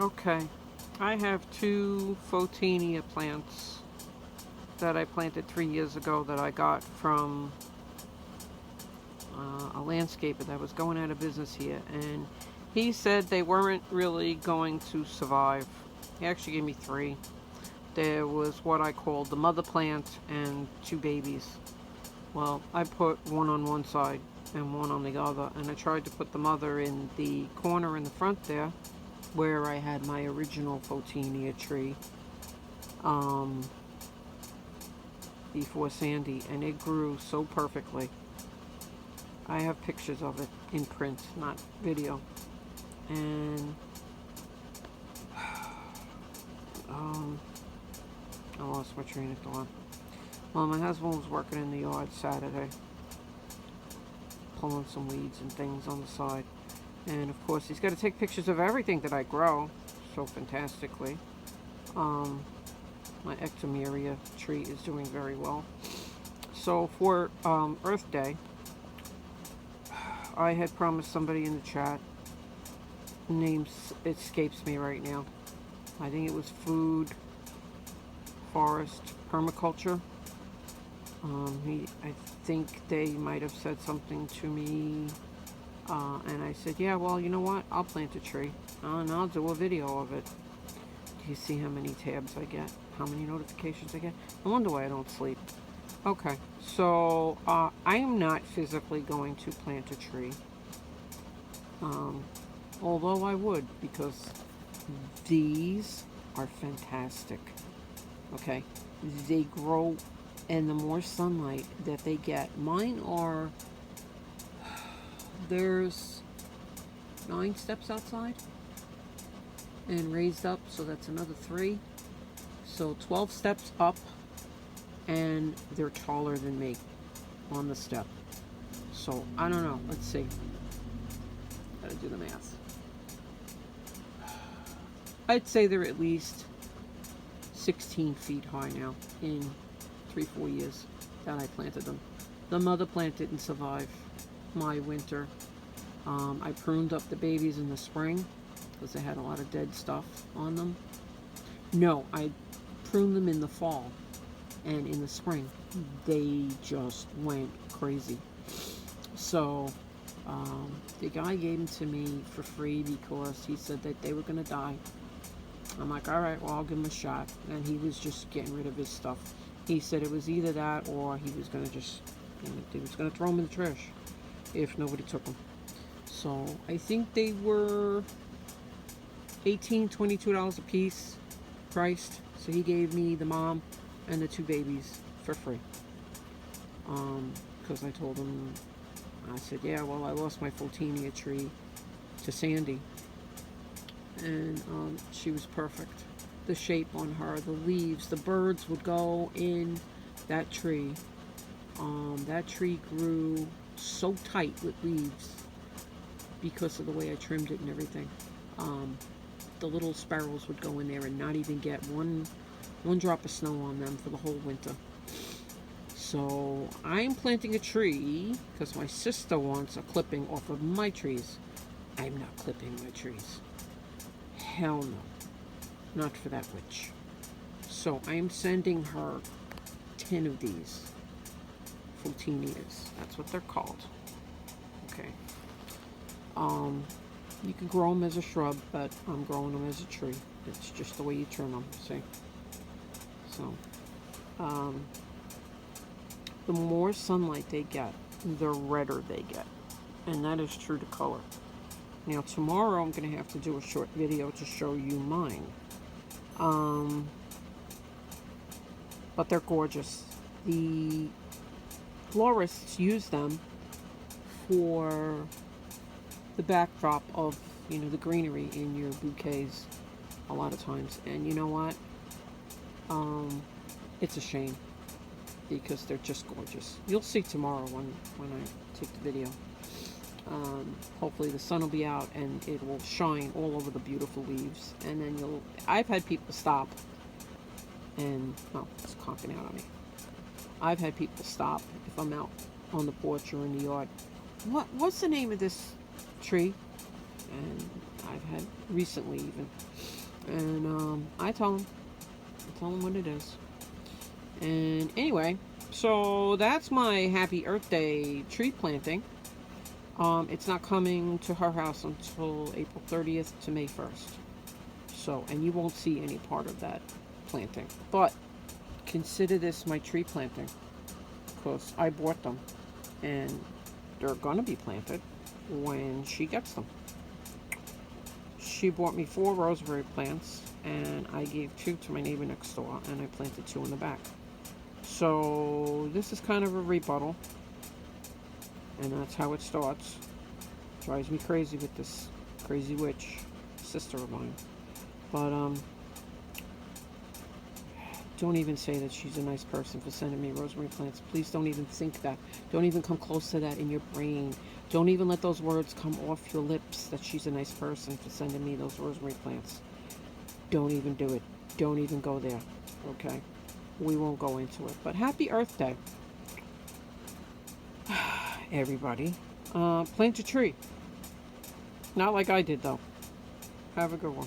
Okay, I have two Photenia plants that I planted 3 years ago that I got from a landscaper that was going out of business here, and he said they weren't really going to survive. He actually gave me three. There was what I called the mother plant and two babies. Well, I put one on one side and one on the other, and I tried to put the mother in the corner in the front there where I had my original Photenia tree before Sandy, and it grew so perfectly. I have pictures of it in print, not video. And I lost my train of thought. Well, my husband was working in the yard Saturday, pulling some weeds and things on the side. And of course, he's got to take pictures of everything that I grow so fantastically. My ectomeria tree is doing very well. So for Earth Day, I had promised somebody in the chat, name escapes me right now. I think it was food, forest, permaculture. I think they might have said something to me, and I said, yeah, well, you know what? I'll plant a tree, and I'll do a video of it. Do you see how many tabs I get? How many notifications I get? I wonder why I don't sleep. Okay, so I am not physically going to plant a tree, although I would, because these are fantastic. Okay, they grow, and the more sunlight that they get, mine are, there's 9 steps outside and raised up, so that's another 3, so 12 steps up, and they're taller than me on the step. So I don't know, let's see, gotta do the math. I'd say they're at least 16 feet high now in 3-4 years that I planted them. The mother plant didn't survive my winter. I pruned up the babies in the spring because they had a lot of dead stuff on them. No, I pruned them in the fall, and in the spring they just went crazy. So the guy gave them to me for free because he said that they were going to die. I'm like, all right, well, I'll give him a shot. And he was just getting rid of his stuff. He said it was either that or he was going to just, he was going to throw them in the trash if nobody took them. So I think they were $18, $22 a piece priced. So he gave me the mom and the 2 babies for free. Because I told him, I said, yeah, well, I lost my Photenia tree to Sandy. And she was perfect. The shape on her, the leaves, the birds would go in that tree. That tree grew so tight with leaves because of the way I trimmed it and everything. The little sparrows would go in there and not even get one drop of snow on them for the whole winter. So I'm planting a tree because my sister wants a clipping off of my trees. I'm not clipping my trees. Hell no. Not for that witch. So I'm sending her 10 of these Photenias. That's what they're called. Okay. You can grow them as a shrub, but I'm growing them as a tree. It's just the way you trim them, see? So, the more sunlight they get, the redder they get. And that is true to color. Now tomorrow I'm going to have to do a short video to show you mine. But they're gorgeous. The florists use them for the backdrop of, the greenery in your bouquets a lot of times. And you know what? It's a shame because they're just gorgeous. You'll see tomorrow when I take the video. Hopefully the sun will be out and it will shine all over the beautiful leaves, and then I've had people stop and, it's conking out on me. I've had people stop if I'm out on the porch or in the yard. What's the name of this tree? And I've had recently even. And I tell them. I tell them what it is. And anyway, so that's my Happy Earth Day tree planting. It's not coming to her house until April 30th to May 1st. So, and you won't see any part of that planting. But consider this my tree planting, because I bought them and they're gonna be planted when she gets them. She bought me 4 rosemary plants, and I gave 2 to my neighbor next door, and I planted 2 in the back. So this is kind of a rebuttal, and that's how it starts. Drives me crazy with this crazy witch sister of mine. But don't even say that she's a nice person for sending me rosemary plants. Please don't even think that. Don't even come close to that in your brain. Don't even let those words come off your lips that she's a nice person for sending me those rosemary plants. Don't even do it. Don't even go there. Okay? We won't go into it. But happy Earth Day, everybody. Plant a tree. Not like I did, though. Have a good one.